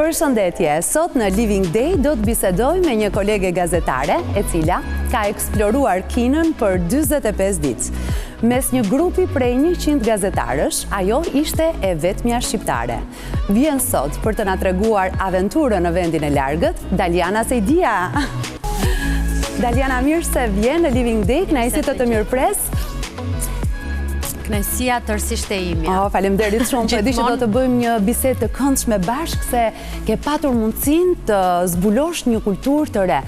Përshëndetje, sot në Living Day do të bisedoj me një kolege gazetare e cila ka eksploruar Kinën për 45 ditë. Mes një grupi prej 100 gazetarësh, ajo ishte e vetmja shqiptare. Vjen sot për të na treguar aventurën në vendin e largët, Daliana Sejdia. Daliana, mirë se vjen në Living Day, kënaqësi të mirëpres. Kënaqësia tërësisht e imja. Faleminderit shumë, po e di që do të bëjmë një bisedë të këndshme bashkë se ke patur mundësinë të zbulosh një kulturë të re.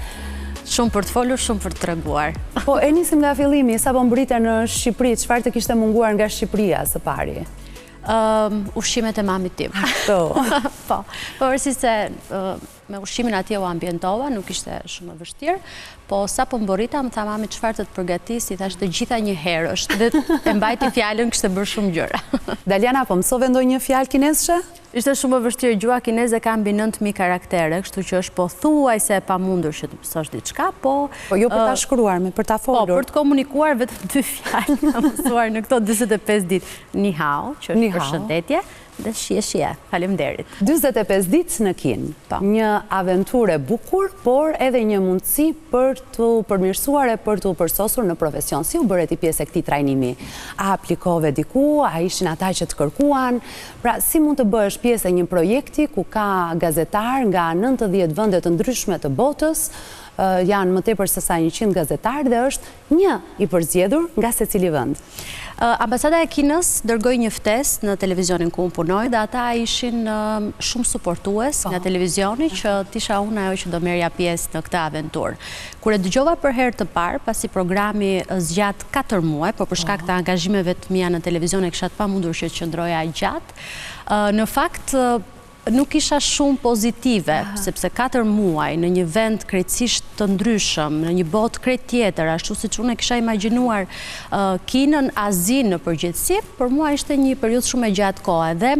Shumë për të folur, shumë për të treguar. Po e nisim nga fillimi, sapo mbrite në Shqipëri, çfarë të kishte munguar nga Shqipëria së pari? Ushqimet e mamit tim. Po, pavarësisht se me ushqimin atje u ambientova, nuk ishte shumë e vështirë, po sa po mborita më tha mami çfarë të përgatis, i thash të gjitha një herë është, dhe e mbajti fjalën, kishte bërë shumë gjëra. Daliana, po mësove ndonjë fjalë kinezishe? Ishte shumë e vështirë, gjua kineze ka mbi 9.000 karaktere, kështu që është po thuajse e pamundur që të mësosh diçka, po jo për ta shkruar, me për ta folur. Po, për të komunikuar vetëm 2 fjalë ka mësuar në këto 45 ditë. Ni hao, që është përshëndetje, dhe shije. Faleminderit. 45 ditë në Kinë. Një aventurë e bukur, por edhe një mundësi për të përmirësuar e për të përsosur në profesion. Si u bëre ti pjesë e këtij trajnimi? A aplikove diku, a ishin ata që të kërkuan? Pra, si mund të bësh pjesë e një projekti ku ka gazetar nga 90 vende të ndryshme të botës, janë më tepër se sa 100 gazetarë dhe është një i përzgjedhur nga secili vend. Ambasada e Kinës dërgoi një ftesë në televizionin ku unë punoj dhe ata ishin shumë suportues nga televizioni që tisha unë ajo që do merrja pjesë në këtë aventurë. Kur e dëgjova për herë të parë, pasi programi zgjat 4 muaj, por për shkak të angazhimeve të mia në televizion e kisha të pamundur që të qëndroja gjatë, në fakt nuk isha shumë pozitive, sepse 4 muaj në një vend krejtësisht të ndryshëm, në një botë krejt tjetër, ashtu siç unë e kisha imagjinuar Kinën, Azinë në përgjithësi, për mua ishte një periudhë shumë e gjatë kohe dhe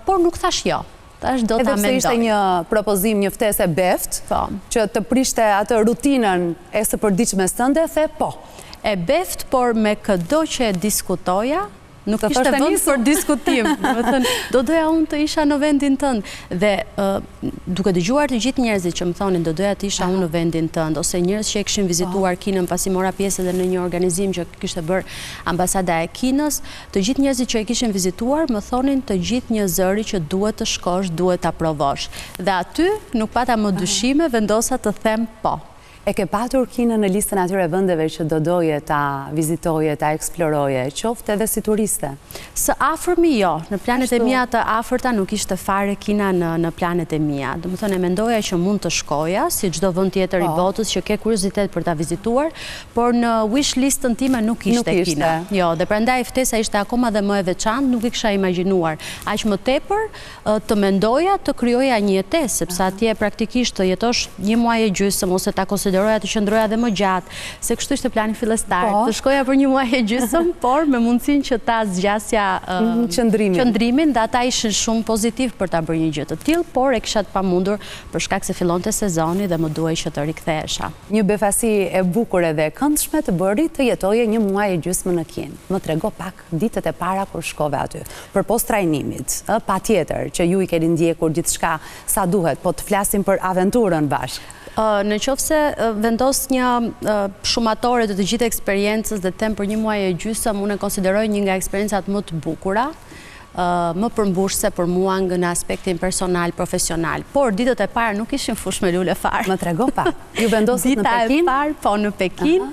por nuk thash jo. Tash do ta mendoj. Edhe pse ishte një propozim, një ftesë e beft, që të prishte atë rutinën e së përditshmes tënde, the po. E beft, por me këdo që e diskutoja, nuk ishte vend për diskutim. Do doja unë të isha në vendin tënd. Dhe duke dëgjuar të gjithë njerëzit që më thonin do doja të isha unë në vendin tënd, ose njerëz që e kishin vizituar Kinën pasi mora pjesë edhe në një organizim që kishte bërë ambasada e Kinës, të gjithë njerëzit që e kishin vizituar më thonin të gjithë një zëri që duhet të shkosh, duhet ta provosh. Dhe aty nuk pata më dyshime, vendosa të them po. E ke patur Kinën në listën atyre vendeve që do doje ta vizitoje, ta eksploroje, qoftë edhe si turiste? Së afërmi jo, në planet e mia të afërta nuk ishte fare Kina në planet e mia. Domethënë e mendoja që mund të shkoja, si çdo vend tjetër i botës që ke kuriozitet për ta vizituar, por në wish listën time nuk ishte Kina. Jo, dhe prandaj ftesa ishte akoma dhe më e veçantë, nuk e kisha imagjinuar. Aq më tepër të mendoja të krijoja një jetesë, sepse atje praktikisht të jetosh 1 muaj e gjysmë ose ta konsideroja të qëndroja dhe më gjatë, se kështu ishte plani fillestar, të shkoja për 1 muaj e gjysmë, por me mundësinë që ta zgjasja qëndrimin, dhe ata ishin shumë pozitiv për ta bërë një gjë të tillë, por e kisha të pamundur për shkak se fillonte sezoni dhe më duhej që të rikthehesha. Një befasi e bukur edhe e këndshme të bëri të jetoje 1 muaj e gjysmë në Kinë. Më trego pak ditët e para kur shkove aty. Përpos trajnimit, patjetër që ju i keni ndjekur gjithçka sa duhet, po të flasim për aventurën bashkë. Në qoftë se vendos një shumatore të gjithë eksperiencës dhe them për 1 muaj e gjysmë, unë e konsideroj një nga eksperiencat më të bukura, më përmbushse për mua në aspektin personal, profesional. Por ditët e para nuk ishin fush me lule fare. Më trego pa. Ju vendosët në Pekin? Dita e parë, po në Pekin.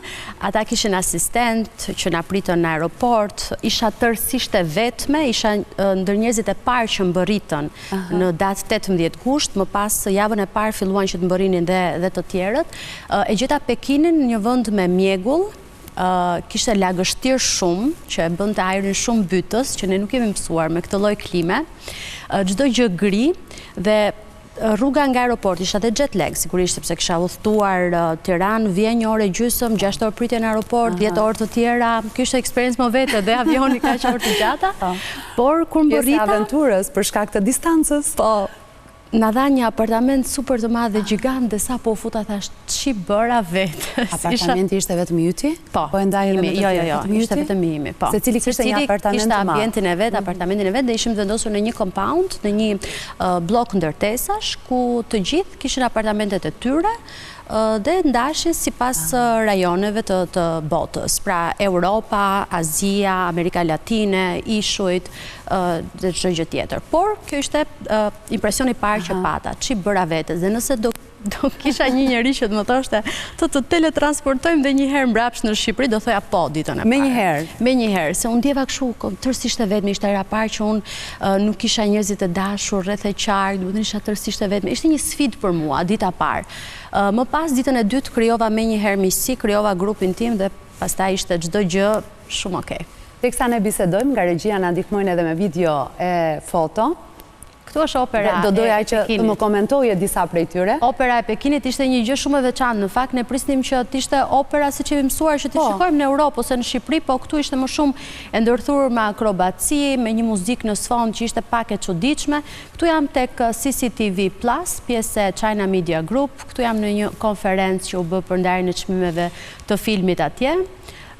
Ata kishin asistent që na pritën në aeroport. Isha tërësisht e vetme, isha ndër njerëzit e parë që mbërritën në datë 18 gusht, më pas javën e parë filluan që të mbërrinin dhe të tjerët. E gjeta Pekinin një vend me mjegull, kishte lagështirë shumë, që e bënte ajrin shumë bytës, që ne nuk kemi mësuar me këtë lloj klime, çdo gjë gri dhe rruga nga aeroport ishte edhe jet lag, sigurisht sepse kisha udhëtuar Tiranë, vjen 1 orë e gjysmë, 6 orë pritje në aeroport, 10 orë të tjera. Kjo ishte eksperiencë më vete dhe avioni kaq orë të gjata. Por kur mbërrita pjesë e aventurës për shkak të distancës. Po. na dha një apartament super të madh dhe gjigant dhe sa po u futa thash ç'i bëra vetë. Apartamenti ishte vetëm yti? Po. Po e ndaj edhe me Jo, ishte vetëm imi, po. Secili kishte një apartament të madh. Kishte ambientin e vet, apartamentin e vet dhe ishim vendosur në një compound, në një blok ndërtesash ku të gjithë kishin apartamentet e tyre dhe ndashin sipas rajoneve të botës, pra Europa, Azia, Amerika Latine, Ishujt dhe çdo gjë tjetër. Por kjo ishte impresioni i parë që pata, ç'i bëra vetes dhe nëse do kisha një njeri që të më thoshte të teletransportojmë dhe njëherë mbrapsht në Shqipëri, do thoja po ditën e parë. Me njëherë, se unë djeva kështu tërësisht e vetme, ishte era parë që unë nuk kisha njerëzit e dashur, rreth e qark, duhet isha tërësisht e vetme. Ishte një sfidë për mua, dita parë. Më pas ditën e dytë krijova me njëherë miqësi, krijova grupin tim dhe pastaj ishte çdo gjë shumë okay. Teksa ne bisedojmë, nga regjia na ndihmojnë edhe me video e foto. Këtu është opera e Pekinit. Do doja që të më komentoje disa prej tyre. Opera e Pekinit ishte një gjë shumë e veçantë. Në fakt ne prisnim që të ishte opera siç e mësuar që të shikojmë në Europë ose në Shqipëri, po këtu ishte më shumë e ndërthurur me akrobaci, me një muzikë në sfond që ishte pak e çuditshme. Këtu jam tek CCTV Plus, pjesë e China Media Group. Këtu jam në një konferencë që u bë për ndarjen e çmimeve të filmit atje.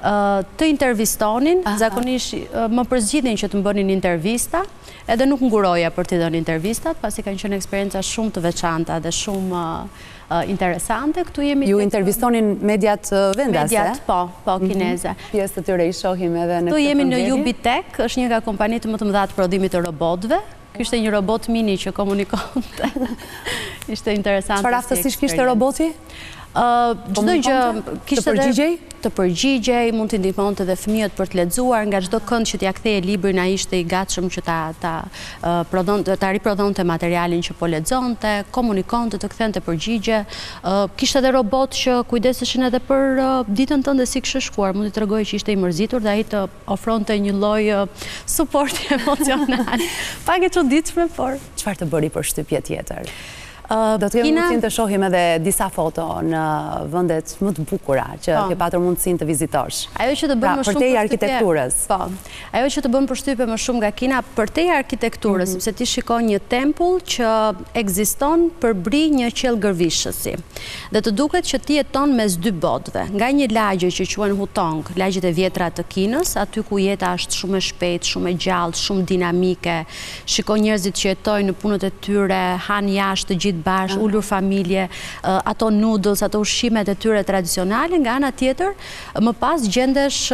Të intervistonin, zakonisht më përzgjidhin që të më bënin intervista, edhe nuk nguroja për t'i dhënë intervistat, pasi kanë qenë eksperjenca shumë të veçanta dhe shumë interesante. Ju intervistonin mediat vendase? Mediat, po, kineze. Pjesë të tyre i shohim edhe në këtë Tu jemi në konveni? Ubitech, është një nga kompanitë më të mëdha të prodhimit të robotëve. Kishte një robot mini që komunikonte. Ishte interesante. Çfarë aftësish kishte roboti? Çdo gjë kishte të përgjigjej, mund t'i ndihmonte edhe fëmijët për të lexuar, nga çdo kënd që t'ia kthej librin ai ishte i gatshëm që ta riprodhonte materialin që po lexonte, komunikonte, të kthente përgjigje. Kishte edhe robot që kujdeseshin edhe për ditën tënde si kishte shkuar, mund t'i tregojë që ishte i mërzitur dhe ai të ofronte një lloj suporti emocional. Pak e çuditshme, por çfarë të bëri për shtypje tjetër? Do të kemi mundësinë të shohim edhe disa foto në vendet më të bukura që ke patur mundësinë të vizitosh. Ajo që të bën më shumë përtej arkitekturës. Po. Ajo që të bën përshtypje më shumë nga Kina përtej arkitekturës, sepse ti shikon një tempull që ekziston përbri një qell gërvishësi. Dhe të duket që ti jeton mes dy botëve. Nga një lagje që quhen Hutong, lagjet e vjetra të Kinës, aty ku jeta është shumë e shpejtë, shumë e gjallë, shumë dinamike. Shikon njerëzit që jetojnë në punët e tyre, han jashtë të gjithë bashkë, ullur familje, ato noodles, ato ushqimet e tyre tradicionale, nga ana tjetër, më pas gjendesh,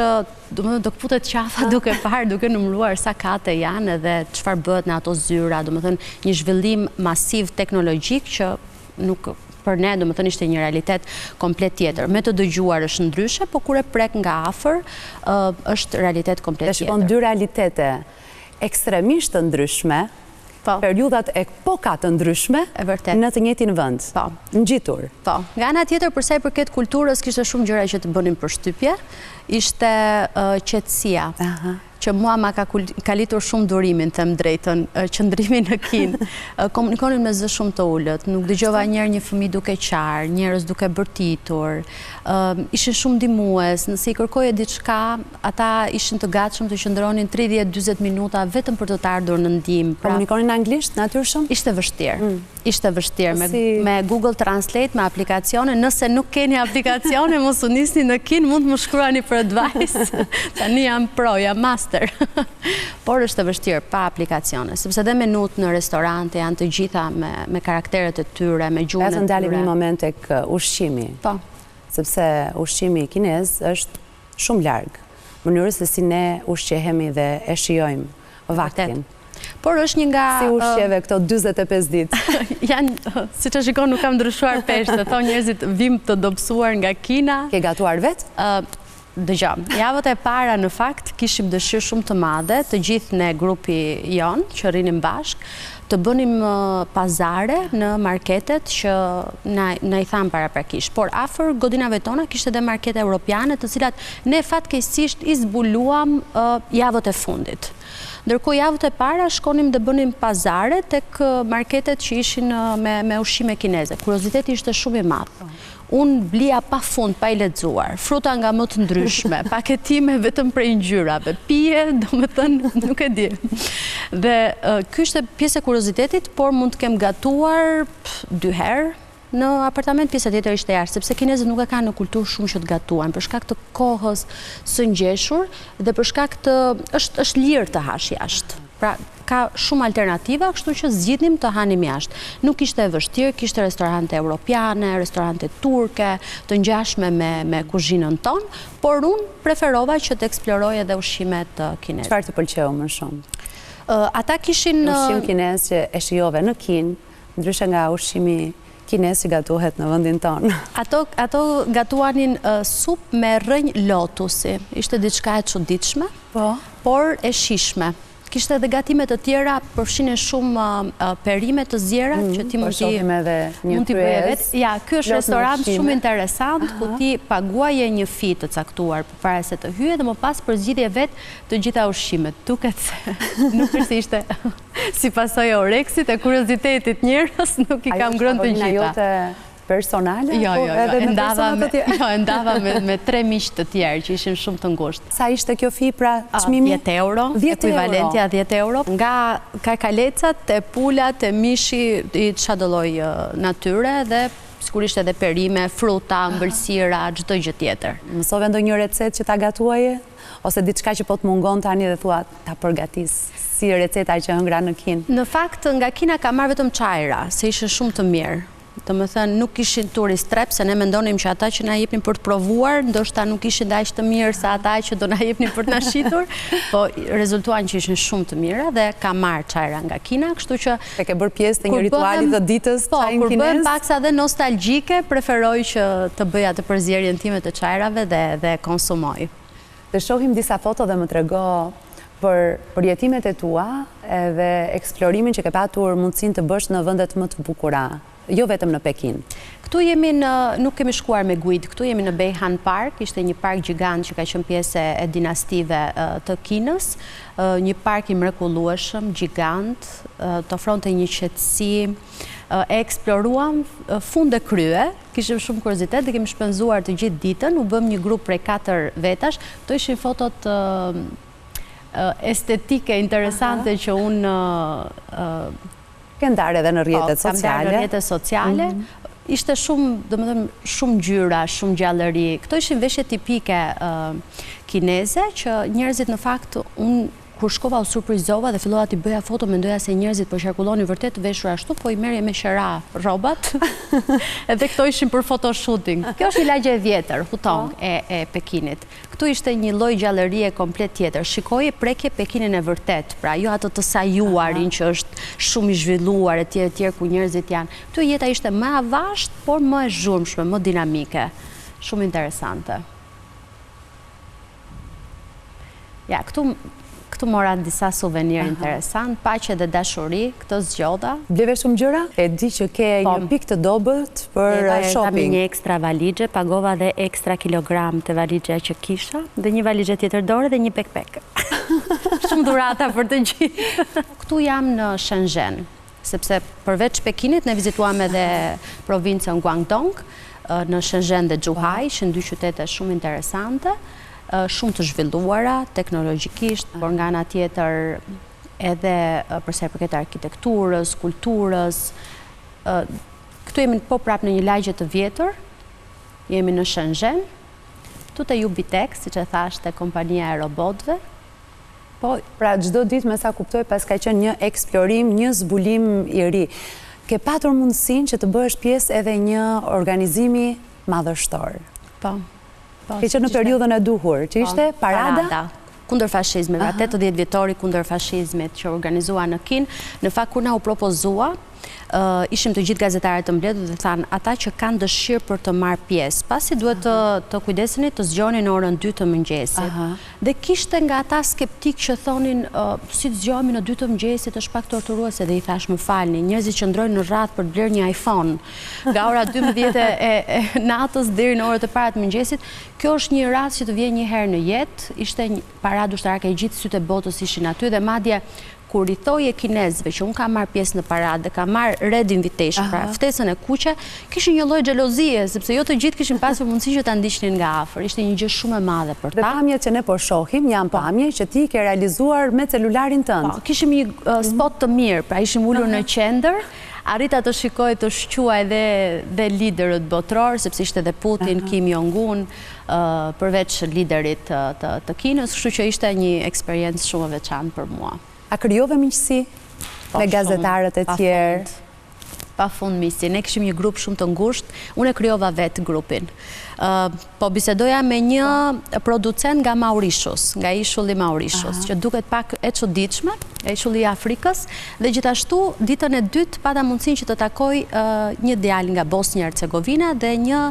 do këputet qafa duke parë, duke numëruar sa kate janë edhe çfarë bëhet në ato zyra, do më thënë një zhvillim masiv teknologjik që nuk për ne, do më thënë ishte një realitet komplet tjetër. Me të dëgjuar është ndryshe, po kur e prek nga afër, është realitet komplet tjetër. Dhe shikon dy realitete ekstremisht të ndryshme, periudat e epokat të ndryshme në të njëjtin vend. Ngjitur. Po. Nga ana tjetër, për sa i përket kulturës, kishte shumë gjëra që të bënin përshtypje. Ishte qetësia, që mua ma ka kalitur shumë durimin, them drejtën, qëndrimi në Kinë. Komunikonin me zë shumë të ullët, nuk dëgjova njerë një fëmijë duke qarë, njerëz duke bërtitur, ishin shumë ndihmues, nëse i kërkoje diçka, ata ishin të gatshëm të qëndronin 30-40 minuta vetëm për të të ardhur në ndihmë. Komunikonin anglisht, natyrshëm? Ishte vështirë. Ishte vështirë me Google Translate, me aplikacione. Nëse nuk keni aplikacione, mos u nisni në Kinë, mund të më shkruani për advice. Tani jam pro, jam master. Por është vështirë pa aplikacione, sepse dhe menut në restorante janë të gjitha me karakteret e tyre, me gjuhën e tyre. Të ndalim një moment tek ushqimi. Po. Sepse ushqimi kinez është shumë larg, mënyrës se si ne ushqehemi dhe e shijojmë vaktin. Por është një nga... Si ushqeve këto 45 ditë? Janë, si që shikon, nuk kam ndryshuar peshë, dhe thonë njerëzit vim të dobësuar nga Kina. Ke gatuar vetë? Dëgjom, javët e para në fakt kishim dëshirë shumë të madhe, të gjithë ne grupi jonë, që rinim bashkë, të bënim pazare në marketet që na i thamë paraprakisht. Por afër godinave tona kishte edhe markete europiane, të cilat ne fatkeqësisht i zbuluam javët e fundit. Ndërkohë javët e para shkonim dhe bënim pazare tek marketet që ishin me ushqime kineze. Kurioziteti ishte shumë i madh. Unë blia pa fund, pa i lexuar, fruta nga më të ndryshme, paketime vetëm prej ngjyrave, pije, do më thënë, nuk e di. Dhe ky ishte pjesë e kuriozitetit, por mund të kem gatuar 2 herë në apartament, pjesa tjetër ishte jashtë, sepse kinezët nuk e kanë në kulturë shumë që të gatuan, për shkak të kohës së ngjeshur dhe për shkak të është lirë të hash jashtë. Pra ka shumë alternativa, kështu që zgjidhnim të hanim jashtë. Nuk ishte e vështirë, kishte restorante europiane, restorante turke, të ngjashme me kuzhinën tonë, por unë preferova që të eksploroj edhe ushqimet kineze. Çfarë të pëlqeu më shumë? Ata kishin ushqim kinez që e shijove në Kinë, ndryshe nga ushqimi kinez që gatuhet në vendin tonë. Ato gatuanin sup me rrënjë lotusi. Ishte diçka e çuditshme, por e shijshme. Kishte edhe gatime të tjera, përfshinin shumë perime të zjera që ti mund t'i bëje vetë. Ja, ky është restorant shumë interesant ku ti paguaje një fi të caktuar përpara se të hyje dhe më pas përzgjidhje vetë të gjitha ushqimet. Duket se nuk është ishte si pasojë oreksit e kuriozitetit njerëz, nuk i kam ngrënë të gjitha. Personale? Jo, ndava me 3 miq të tjerë që ishim shumë të ngushtë. Sa ishte kjo fi pra çmimi? 10 euro, ekuivalentja 10 euro. Nga karkalecat, te pulat, te mishi i çdo lloj natyre dhe sigurisht edhe perime, fruta, ëmbëlsira, çdo gjë tjetër. Mësove ndonjë recetë që ta gatuaje? Ose diçka që po të mungon tani dhe thua ta përgatis? Si receta që hëngra në Kinë? Në fakt, nga Kina ka marrë vetëm çajra, se ishin shumë të mirë. Të më thënë, nuk ishin turist trep, se ne mendonim që ata që na jepnin për të provuar, ndoshta nuk ishin aq të mirë sa ata që do na jepnin për të na shitur, po rezultuan që ishin shumë të mira dhe ka marrë çajra nga Kina, kështu që e ke bërë pjesë të një rituali të ditës çajin kinez? Po, kur bën paksa dhe nostalgjike, preferoj që të bëja të përzierjen time të çajrave dhe konsumoj. Të shohim disa foto dhe më trego për jetimet e tua edhe eksplorimin që ke patur mundësinë të bësh në vendet më të bukura. Jo vetëm në Pekin. Këtu jemi nuk kemi shkuar me guid, këtu jemi në Beihan Park, ishte një park gjigant që ka qenë pjesë e dinastive të Kinës, një park i mrekullueshëm, gjigant, të ofronte një qetësi, e eksploruam fund e krye, kishim shumë kuriozitet dhe kemi shpenzuar të gjithë ditën, u bëm një grup prej 4 vetash, këto ishin fotot estetike, interesante që unë këndarë edhe në rrjetet sociale. Këndarë në rrjetet sociale. Ishte shumë ngjyra, shumë gjallëri. Këto ishin veshje tipike kineze që njerëzit në fakt unë kur shkova u surprizova dhe fillova t'i bëja foto, mendoja se njerëzit po qarkullonin vërtet të veshur ashtu, po i merrje me qera rrobat. Edhe këto ishin për photoshooting. Kjo është një lagje e vjetër, Hutong e Pekinit. Këtu ishte një lloj gjallërie komplet tjetër. Shikoje prekje Pekinin e vërtet, pra jo ato të sajuarin që është shumë i zhvilluar etj ku njerëzit janë. Këtu jeta ishte më avasht, por më e zhurmshme, më dinamike. Shumë interesante. Ja, këtu mora disa suvenir interesant, paqe dhe dashuri, këtë zgjodha. Bleve shumë gjëra? E di që ke një pikë të dobët për shopping. Kam një ekstra valigje, pagova dhe ekstra kilogram të valigja që kisha, dhe një valigje tjetër dore dhe një backpack. Shumë dhurata për të gjithë. Këtu jam në Shenzhen, sepse përveç Pekinit ne vizituam edhe provincën Guangdong, në Shenzhen dhe Zhuhai, ishin 2 qytete shumë interesante, shumë të zhvilluara teknologjikisht, por nga ana tjetër edhe përsa i përket arkitekturës, kulturës. Këtu jemi prapë në një lagje të vjetër, jemi në Shenzhen, këtu te Ubitex, siç e thashte, kompania e robotëve. Po, pra çdo ditë me sa kuptoj pas ka qenë një eksplorim, një zbulim i ri. Ke patur mundësinë që të bëhesh pjesë edhe një organizimi madhështor. Po. Ke qenë në periudhën e duhur, që ishte parada? Kundër fashizmit, 80 vjetori kundër fashizmit që organizua në Kinë. Në fakt, kur na u propozua, ishim të gjithë gazetarët të mbledhur dhe thanë ata që kanë dëshirë për të marrë pjesë, pasi duhet të kujdeseni të zgjoheni në orën 2 të mëngjesit. Dhe kishte nga ata skeptik që thonin si të zgjohemi në 2 të mëngjesit është pak torturuese, dhe i thash më falni, njerëzit që ndrojnë në radhë për të blerë një iPhone nga ora 12 e natës deri në orët e para të mëngjesit. Kjo është një rast që të vjen një herë në jetë, ishte një paradë ushtarake, i gjithë sytë e botës ishin aty dhe madje kur i thoje kinezëve që unë kam marrë pjesë në paradë dhe kam marrë red invitation, pra ftesën e kuqe, kishin një lloj xhelozie, sepse jo të gjithë kishin pasur mundësi që ta ndiqnin nga afër. Ishte një gjë shumë e madhe për ta. Dhe pamjet që ne po shohim janë pamje që ti ke realizuar me celularin tënd. Po, kishim një spot të mirë, pra ishim ulur në qendër. Arrita të shikoj të shquaj dhe liderët botror, sepse ishte dhe Putin, Kim Jong-un, përveç liderit të Kinës, kështu që ishte një eksperiencë shumë e veçantë për mua. A krijove miqësi me gazetarët e tjerë? Pa fund miqësi. Ne kishim një grup shumë të ngushtë, unë e krijova vetë grupin. Po bisedoja me një producent nga Mauritius, nga ishulli Mauritius, që duket pak e çuditshme, e ishulli i Afrikës, dhe gjithashtu ditën e dytë pata mundësinë që të takoj një djalë nga Bosnia Hercegovina dhe një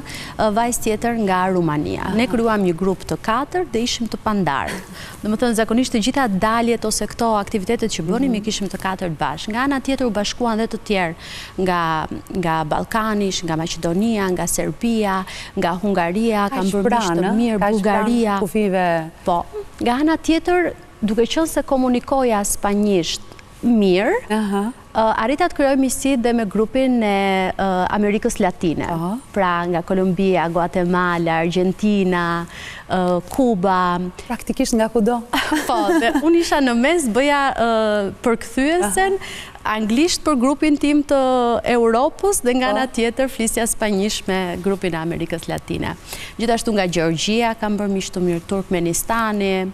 vajzë tjetër nga Rumania. Ne krijuam një grup të 4 dhe ishim të pandarë. Domethënë zakonisht të gjitha daljet ose këto aktivitetet që bënim i kishim të 4 bashkë. Nga ana tjetër u bashkuan dhe të tjerë nga Ballkani, nga Maqedonia, nga Serbia, nga Hungaria, kam bërë miq të mirë, Bullgaria. Po, nga ana tjetër, duke qenë se komunikoja spanjisht mirë, arrita të krijoj miqësi dhe me grupin e Amerikës Latine. Pra nga Kolumbia, Guatemala, Argentina, Kuba. Praktikisht nga kudo. Po, dhe unë isha në mes, bëja përkthyesen anglisht për grupin tim të Europës dhe nga ana tjetër flisja spanjisht me grupin e Amerikës Latine. Gjithashtu nga Gjeorgjia kam bërë miq të mirë, Turkmenistani,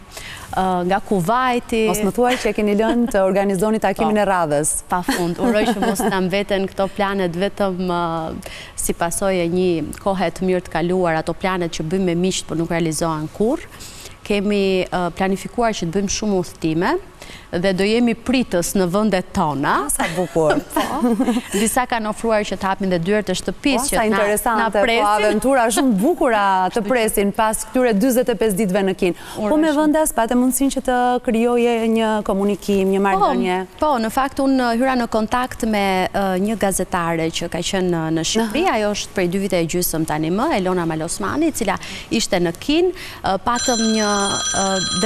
nga Kuvaiti. Mos më thuaj që e keni lënë të organizoni takimin e radhës. Pafund, uroj që mos ta mbeten këto planet vetëm si pasojë e një kohe të mirë të kaluar, ato planet që bëjmë me miqt por nuk realizohen kurrë. Kemi planifikuar që të bëjmë shumë udhëtime dhe do jemi pritës në vendet tona. Sa bukur. Disa kanë ofruar që të hapin dhe dyert e shtëpisë që na presin. Po aventura shumë bukura të presin pas këtyre 45 ditëve në Kinë. Po me vendas patë mundësinë që të krijoje një komunikim, një marrëdhënie. Po, në fakt unë hyra në kontakt me një gazetare që ka qenë në Shqipëri, ajo është prej 2 vite e gjysmë tani më, Elona Malosmani, e cila ishte në Kinë, patëm një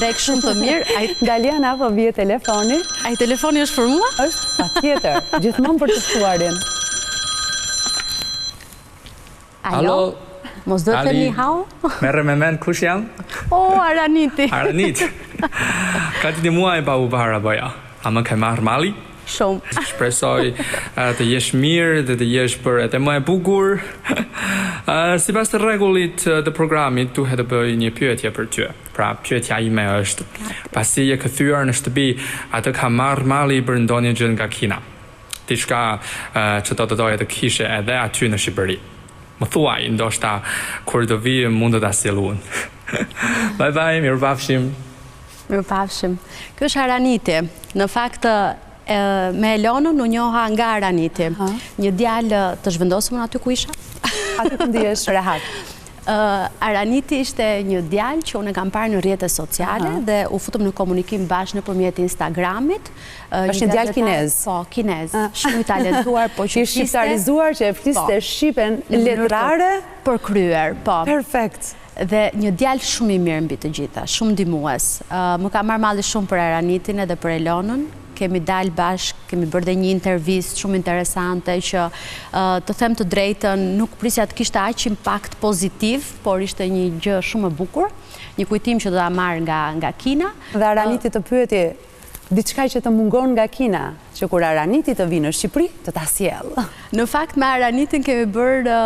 drek shumë të mirë. Galiana, po vije telefoni. Ai telefoni është për mua? Është, patjetër, gjithmonë për të ftuarin. Alo? Mos do të themi hao? Merre me mend kush jam? Araniti. Aranit. Ka ti muaj pa u para bëja. A më ke marrë mali? Shumë. Shpresoj të jesh mirë dhe të jesh për edhe më e bukur. Sipas të rregullit të programit, duhet të bëj një pyetje për ty. Pra, pyetja ime është, pasi je kthyer në shtëpi, atë ka marrë mali për ndonjë gjë nga Kina. Diçka që do të doje të kishe edhe aty në Shqipëri. Më thuaj, ndoshta kur do vi mund të ta sjellun. Bye bye, mirupafshim. Mirupafshim. Ky është Araniti. Në fakt me Elonën u njoha nga Araniti. Një djalë të zhvendosur aty ku isha. Aty ku ndihesh rehat. Araniti ishte një djalë që unë e kam parë në rrjetet sociale dhe u futëm në komunikim bashkë nëpërmjet Instagramit. Është një djalë kinez. Po, kinez. Shumë i talentuar, po që ishte shqiptarizuar që e fliste shqipen letrare për kryer. Po. Perfekt. Dhe një djalë shumë i mirë mbi të gjitha, shumë ndihmues. Më ka marrë malli shumë për Aranitin edhe për Elonën. Kemi dalë bashkë, kemi bërë dhe një intervistë shumë interesante që të them të drejtën nuk prisja të kishte aq impakt pozitiv, por ishte një gjë shumë e bukur, një kujtim që do ta marr nga Kina. Dhe Araniti të pyeti diçka që të mungon nga Kina, që kur Araniti të vinë në Shqipëri, të ta sjell. Në fakt me Aranitin kemi bërë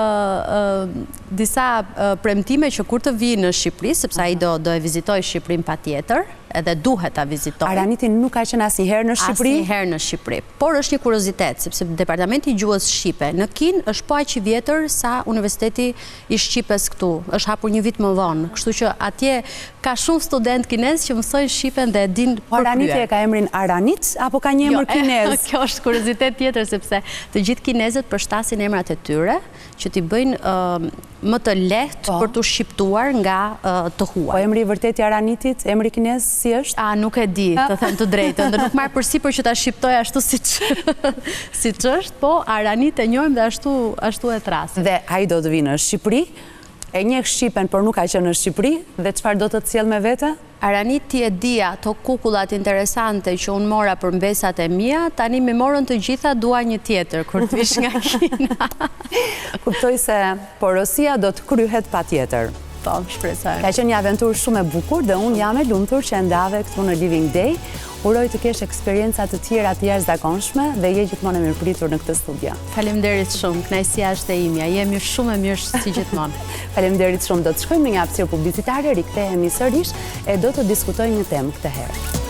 disa premtime që kur të vinë në Shqipëri, sepse ai do e vizitoj Shqipërinë patjetër, edhe duhet ta vizitoj. Araniti nuk ka qenë asnjëherë në Shqipëri? Asnjëherë në Shqipëri. Por është një kuriozitet, sepse Departamenti i Gjuhës Shqipe në Kinë është po aq i vjetër sa Universiteti i Shqipës këtu. Është hapur një vit më vonë, kështu që atje ka shumë student kinez që mësojnë shqipen dhe e dinë përkryer. Araniti e ka emrin Aranit apo ka një emër kinez? Kjo është kuriozitet tjetër, sepse të gjithë kinezët përshtasin emrat e tyre që t'i bëjnë më të lehtë për t'u shqiptuar nga të huaj. Po emri i vërtet i Aranitit, emri kinez si është? Nuk e di, të them të drejtën, dhe nuk marr përsipër që ta shqiptoj ashtu siç është, po Aranit e njohim dhe ashtu e thrasim. Dhe ai do të vinë në Shqipëri, e njeh shqipen por nuk ka qenë në Shqipëri, dhe çfarë do të sjell me vete? Aranit ti e dia to kukullat interesante që unë mora për mbesat e mia, tani me morën të gjitha dua një tjetër, kur të vish nga Kina. Kuptoj se porosia do të kryhet pa tjetër. Po, shpresoj. Ka qenë një aventurë shumë e bukur dhe unë jam e lumtur që ndave këtu në Living Day. Uroj të kesh eksperienca të tjera të jashtëzakonshme dhe je gjithmonë e mirëpritur në këtë studio. Faleminderit shumë, kënaqësia është e imja. Jemi shumë e mirë si gjithmonë. Faleminderit shumë. Do të shkojmë në një hapësirë publicitare, rikthehemi sërish e do të diskutojmë një temë këtë herë.